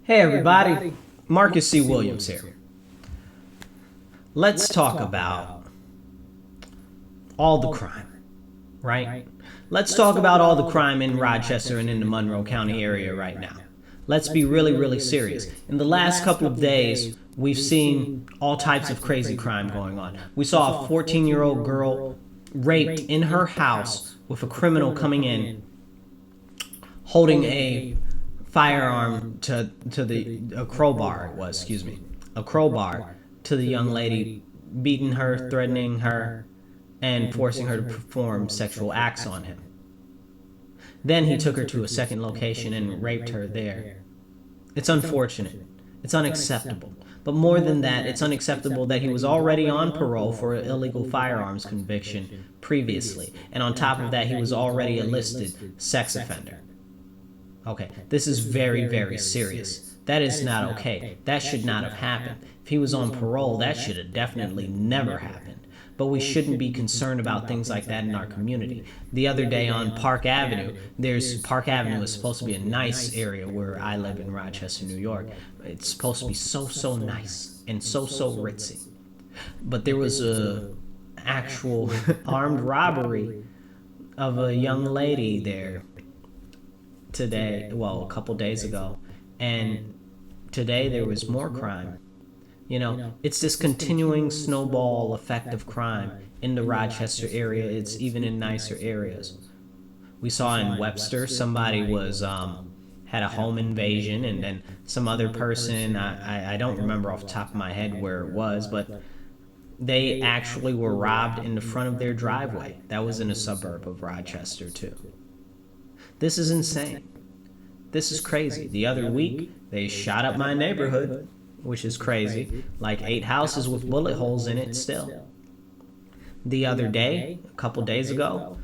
Hey everybody, Marcus C. Williams here. Let's talk about all the crime, right? Let's talk about all the crime in Rochester and in the Monroe County area right now. Let's be really, really serious. In the last couple of days, we've seen all types of crazy crime going on. We saw a 14-year-old girl raped in her house with a criminal coming in holding a firearm a crowbar a crowbar to the young lady, beating her, threatening her, and forcing her to perform sexual acts on him. Then he took her to a second location and raped her there. It's unfortunate. It's unacceptable. But more than that, it's unacceptable that he was already on parole for an illegal firearms conviction previously. And on top of that, he was already a listed sex offender. Okay, this is very, very serious. That is not okay. That should not have happened. If he was on parole, that should have definitely never happened. But we shouldn't be concerned about things like that in our community. The other day on Park Avenue, Park Avenue is supposed to be a nice area where I live in Rochester, New York. It's supposed to be so nice and so ritzy. But there was a actual armed robbery of a young lady there today, a couple days ago, and today there was more crime. It's this continuing snowball effect of crime in the Rochester area. It's even in nicer areas. We saw in Webster somebody had a home invasion, and then some other person, I don't remember off the top of my head where it was, but they actually were robbed in the front of their driveway. That was in a suburb of Rochester too. This is insane. This is crazy. The other week, they shot up my neighborhood, which is crazy. Like 8 houses with bullet holes in it still. The other day, a couple days ago,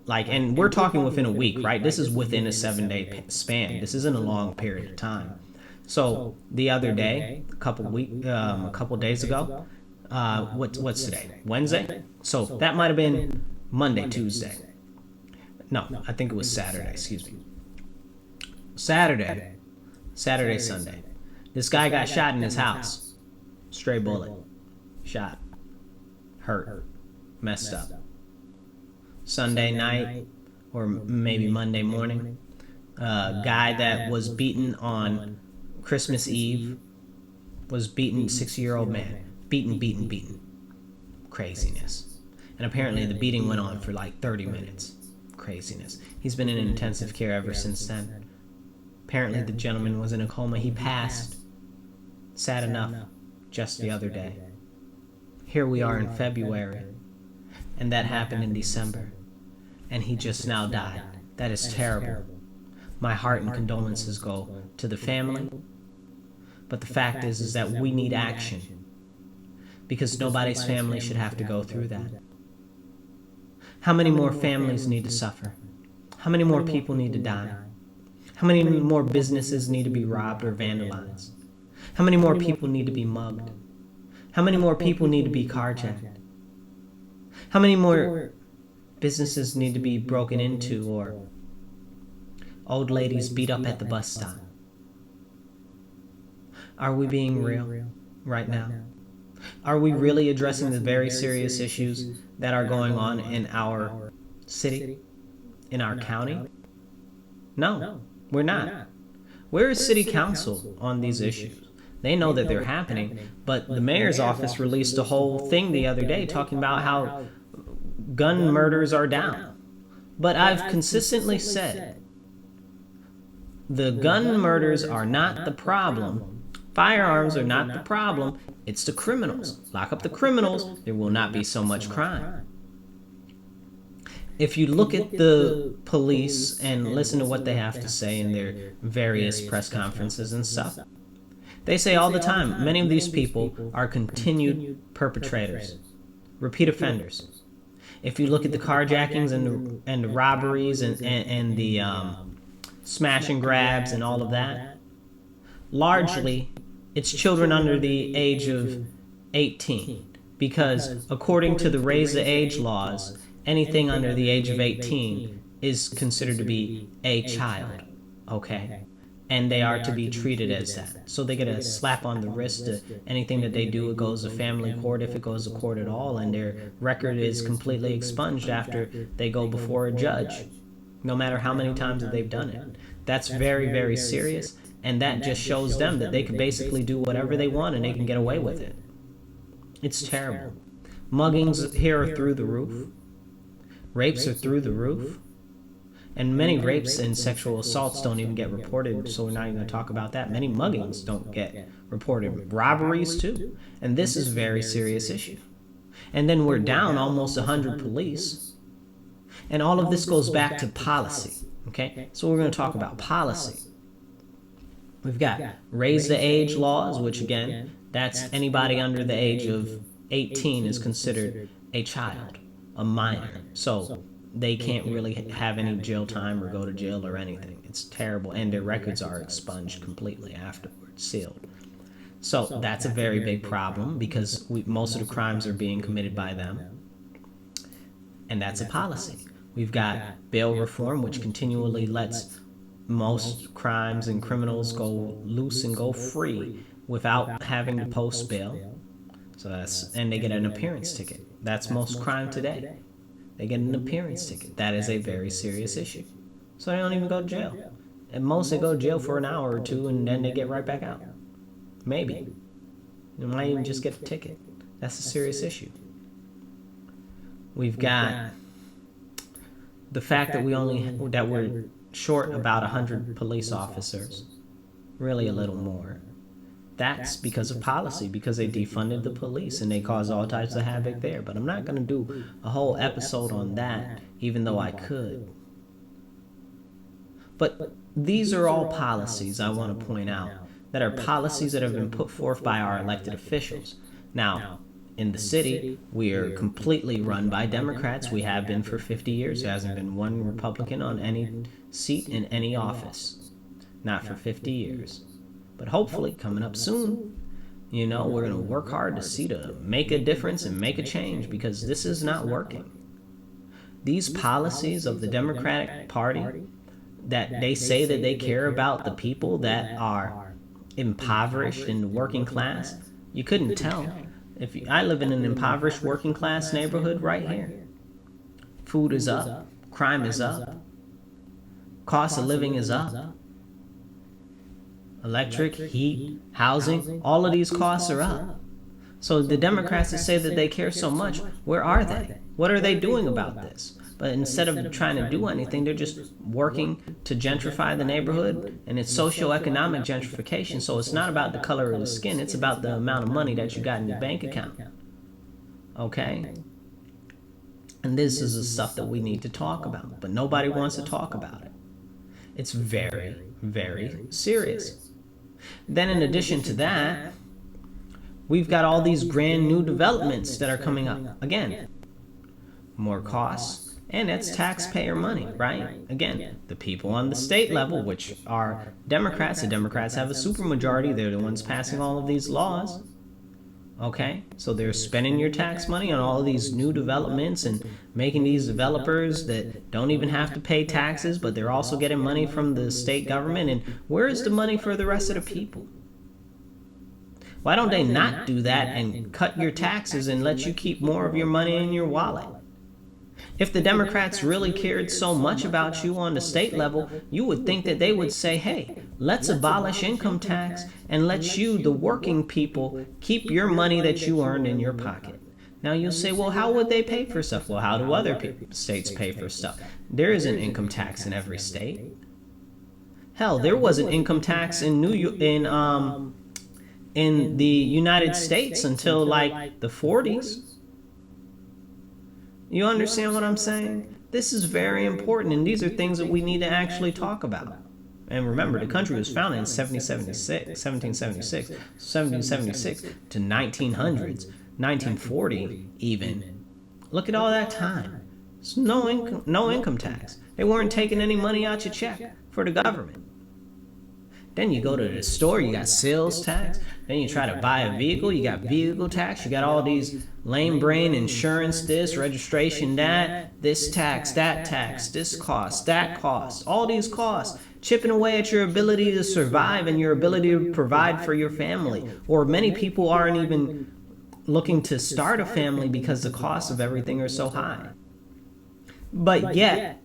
and we're talking within a week, right? This is within a 7-day span. This isn't a long period of time. So the other day, a couple days ago, what's today? Wednesday? So that might have been Monday, Tuesday. No, I think it was Saturday, excuse me. Saturday, Sunday. This guy got shot in his house. Stray bullet. Shot. Hurt. Messed up. Sunday night, or maybe Monday morning, a guy that was beaten on Christmas Eve was beaten, 6-year-old man. Beaten. Craziness. And apparently the beating went on for like 30 minutes. Craziness. He's been in intensive care ever since then. Apparently the gentleman was in a coma. He passed. Sad enough, just the other day. Here we are in February, and that happened in December, and he just now died. That is terrible. My heart and condolences go to the family, but the fact is that we need action, because nobody's family should have to go through that. How many more families need to suffer? How many more people need to die? How many more businesses need to be robbed or vandalized? How many more people need to be mugged? How many more people need to be carjacked? How many more businesses need to be broken into, or old ladies beat up at the bus stop? Are we being real right now? Are we really addressing the very serious issues that are going on in our city, in our county? No, we're not. Where is city council on these issues? They know that they're happening, but the mayor's office released a whole thing the other day talking about how gun murders are down. But I've consistently said the gun murders are not the problem. Firearms are not the problem. It's the criminals. Lock up the criminals, there will not be so much crime. If you look at the police and listen to what they have to say in their various press conferences and stuff, they say all the time, many of these people are continued perpetrators, repeat offenders. If you look at the carjackings and the robberies and the smash and grabs and all of that, largely it's children under the age of 18, because according to the raise the age laws, anything under the age of 18 is considered to be a child, okay? and they are to be treated as that. So they get a slap on the wrist to anything that they do. It goes to family court if it goes to court at all, and their record is completely expunged after they go before a judge, no matter how many times that they've done it. That's very, very serious, and that just shows them that they can basically do whatever they want and they can get away with it. It's terrible. Muggings here are through the roof. Rapes are through the roof. And many rapes and sexual assaults don't even get reported, so we're not even going to talk about that. Many muggings don't get reported. Robberies, too. And this is a very serious issue. And then we're down almost 100 police. And all of this goes back to policy. Okay? So we're going to talk about policy. We've got raise the age laws, which again, that's anybody under the age of 18 is considered a child, a minor. So they can't really have any jail time or go to jail or anything. It's terrible, and their records are expunged completely afterwards, sealed. So that's a very big problem because most of the crimes are being committed by them, and that's a policy. We've got bail reform, which continually lets most crimes and criminals go loose and go free without having to post bail. So and they get an appearance ticket. That's most crime today. They get an appearance ticket. That is a very serious issue. So they don't even go to jail. At most, they go to jail for an hour or two, and then they get right back out. Maybe. They might even just get a ticket. That's a serious issue. We've got the fact that we're short about 100 police officers. Really a little more. That's because of policy, because they defunded the police and they caused all types of havoc there. But I'm not going to do a whole episode on that, even though I could. But these are all policies I want to point out that are policies that have been put forth by our elected officials. Now, in the city, we are completely run by Democrats. We have been for 50 years. There hasn't been one Republican on any seat in any office. Not for 50 years. But hopefully, coming up soon, we're going to work hard to make a difference and make a change, because this is not working. These policies of the Democratic Party, that they say that they care about the people that are impoverished in the working class, you couldn't tell. I live in an impoverished working class neighborhood right here. Food is up. Crime is up. Cost of living is up. Electric, heat, housing, all of these costs are up. So the Democrats that say that they care so much, where are they? What are they doing about this? But instead of trying to do anything, they're just working to gentrify the neighborhood, and it's socioeconomic gentrification. So it's not about the color of the skin, it's about the amount of money that you got in your bank account. Okay? And this is the stuff that we need to talk about, but nobody wants to talk about it. It's very, very serious. Then in addition to that, we've got all these brand new developments that are coming up. Again, more costs, and that's taxpayer money, right? Again, the people on the state level, which are Democrats, the Democrats have a supermajority. They're the ones passing all of these laws. Okay, so they're spending your tax money on all of these new developments and making these developers that don't even have to pay taxes, but they're also getting money from the state government. And where is the money for the rest of the people? Why don't they not do that and cut your taxes and let you keep more of your money in your wallet? If the Democrats really cared so much about you on the state level, you would think that they would say, hey, let's abolish income tax and let you, the working people, keep your money that you earned in your pocket. Now you'll say, well, how would they pay for stuff? Well, how do other states pay for stuff? There is an income tax in every state. Hell, there was an income tax in the United States until like the 40s. You understand what I'm saying? This is very important, and these are things that we need to actually talk about. And remember, the country was founded in 1776 to 1900s, 1940 even. Look at all that time. It's no income tax. They weren't taking any money out your check for the government. Then you go to the store, you got sales tax. Then you try to buy a vehicle, you got vehicle tax. You got all these lame brain insurance, this, registration, that, this tax, this cost, that cost, all these costs. chipping away at your ability to survive and your ability to provide for your family. Or many people aren't even looking to start a family because the costs of everything are so high. But yet,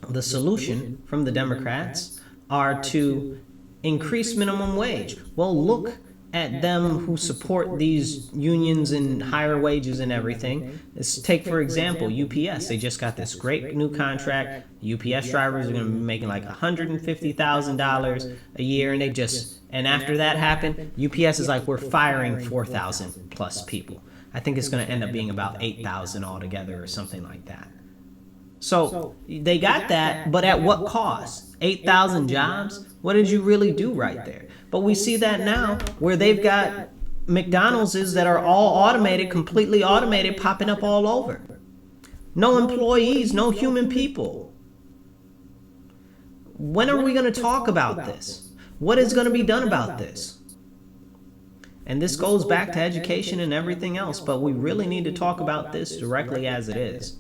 the solution from the Democrats are to increase minimum wage. Well, look at them who support these unions and higher wages and everything. Let's take, for example, UPS. They just got this great new contract. UPS drivers are going to be making like $150,000 a year, and after that happened, UPS is like, we're firing 4,000 plus people. I think it's going to end up being about 8,000 altogether or something like that. So they got that, but at what cost? 8,000 jobs? What did you really do right there? But we see that now where they've got McDonald's that are all automated, completely automated, popping up all over. No employees, no human people. When are we going to talk about this? What is going to be done about this? And this goes back to education and everything else, but we really need to talk about this directly as it is.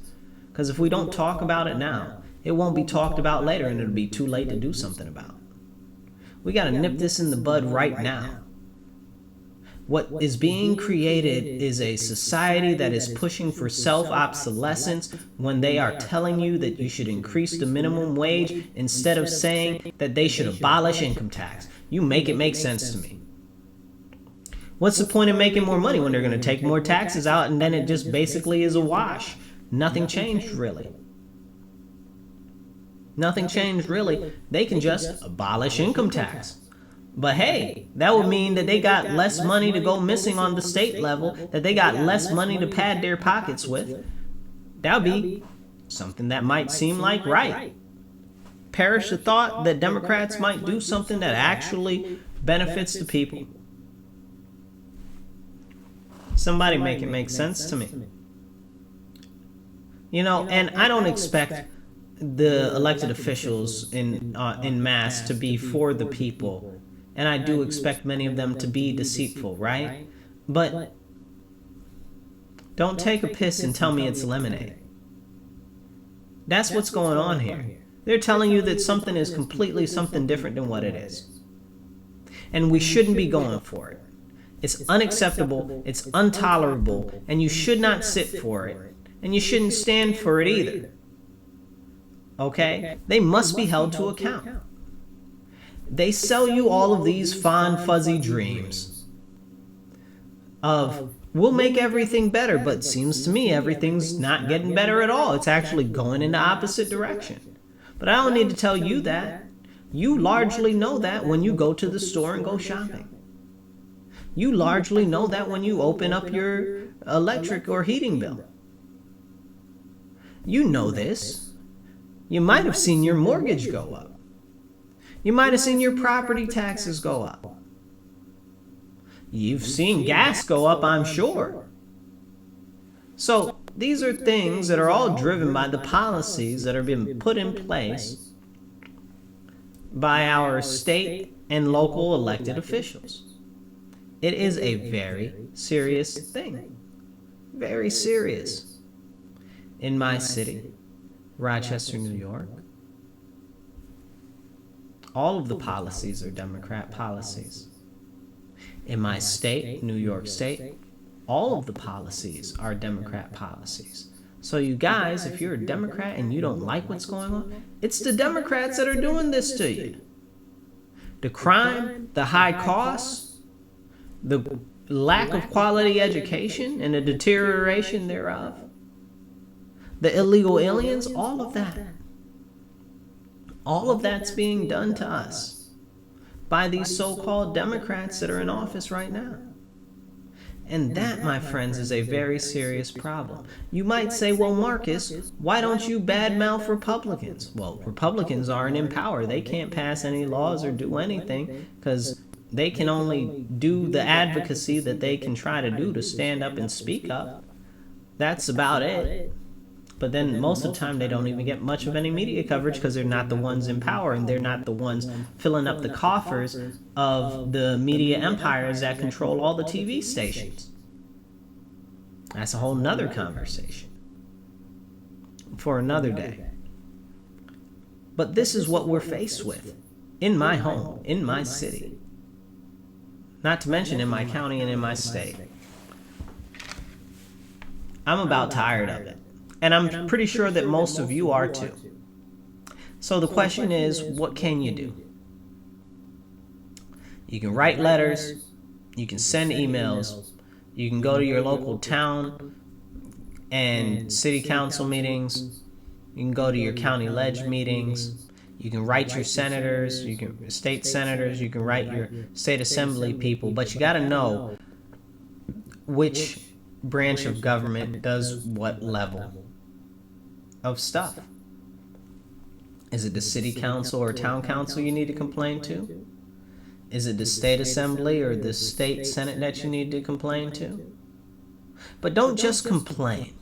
Because if we don't talk about it now, it won't be talked about later, and it'll be too late to do something about it. We got to nip this in the bud right now. What is being created is a society that is pushing for self-obsolescence when they are telling you that you should increase the minimum wage instead of saying that they should abolish income tax. You make it make sense to me. What's the point of making more money when they're going to take more taxes out and then it just basically is a wash? Nothing changed, really. Nothing changed, really. They can just abolish income tax. But hey, that would mean that they got less money to go missing on the state level, that they got less money to pad their pockets with. That would be something that might seem like right. Perish the thought that Democrats might do something that actually benefits the people. Somebody make it make sense to me. You know, and I don't expect the elected officials in mass to be for the people, and I do expect many of them to be deceitful, right? But don't take a piss and tell me it's lemonade. That's what's going on here. They're telling you that something is completely something different than what it is, and we shouldn't be going for it. It's unacceptable, it's intolerable, and you should not sit for it, and you shouldn't stand for it either. Okay? They must be held to account. They sell you all of these fond, fuzzy dreams of, we'll make everything better, but it seems to me everything's not getting better at all. It's actually going in the opposite direction. But I don't need to tell you that. You largely know that when you go to the store and go shopping. You largely know that when you open up your electric or heating bill. You know this. You might have seen your mortgage go up. You might have seen your property taxes go up. You've seen gas go up, I'm sure. So these are things that are all driven by the policies that are being put in place by our state and local elected officials. It is a very serious thing. Very serious. In my city, Rochester, New York, all of the policies are Democrat policies. In my state, New York State, all of the policies are Democrat policies. So you guys, if you're a Democrat and you don't like what's going on, it's the Democrats that are doing this to you. The crime, the high costs, the lack of quality education and the deterioration thereof, the illegal aliens, all of that. All of that's being done to us by these so-called Democrats that are in office right now. And that, my friends, is a very serious problem. You might say, well, Marcus, why don't you badmouth Republicans? Well, Republicans aren't in power. They can't pass any laws or do anything because they can only do the advocacy that they can try to do to stand up and speak up. That's about it. But then most of the time they don't even get much of any media coverage because they're not the ones in power and they're not the ones filling up the coffers of the media empires that control all the TV stations. That's a whole nother conversation for another day. But this is what we're faced with. in my home, in my city, not to mention in my county and in my state. I'm about tired of it. And I'm pretty sure that most of you are too. So the question is, what can you do? You can write letters, you can send emails, you can go to your local town and city council meetings, you can go to your county ledge meetings, you can write your senators, you can state senators, you can write your state assembly people, but you got to know which branch of government does what level of stuff. Is it the city council or town council you need to complain to? Is it the state assembly or the state senate that you need to complain to? But don't just complain.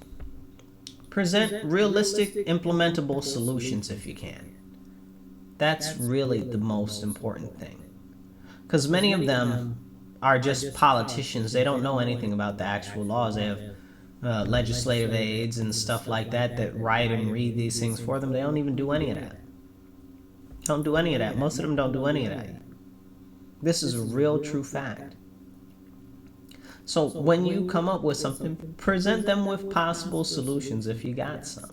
Present realistic, implementable solutions if you can. That's really the most important thing. Because many of them are just politicians. They don't know anything about the actual laws. They have legislative aides and stuff like that that write and read these things for them. They don't even do any of that. Don't do any of that. Most of them don't do any of that. This is a real, true fact. So when you come up with something, present them with possible solutions if you got some.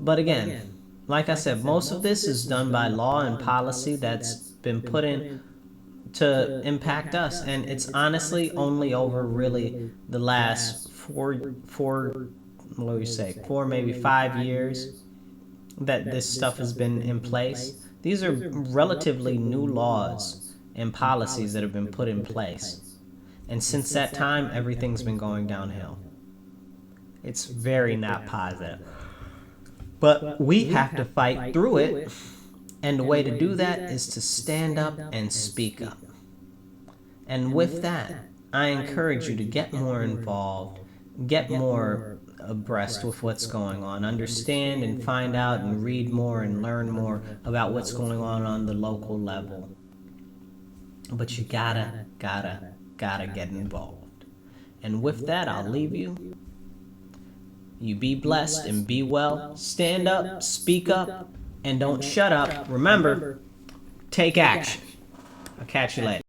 But again, like I said, most of this is done by law and policy that's been put in to impact us, and it's honestly only over really the last four, maybe 5 years that this stuff has been in place. These are relatively new laws and policies that have been put in place, and since that time, everything's been going downhill. It's very not positive. But we have to fight through it, and the way to do that is to stand up and speak up. And with that, I encourage you to get more involved, get more abreast with what's going on, understand and find out and read more and learn more about what's going on the local level. But you gotta get involved. And with that, I'll leave you. You be blessed and be well. Stand up, speak up, and don't shut up. Remember, take action. I'll catch you later.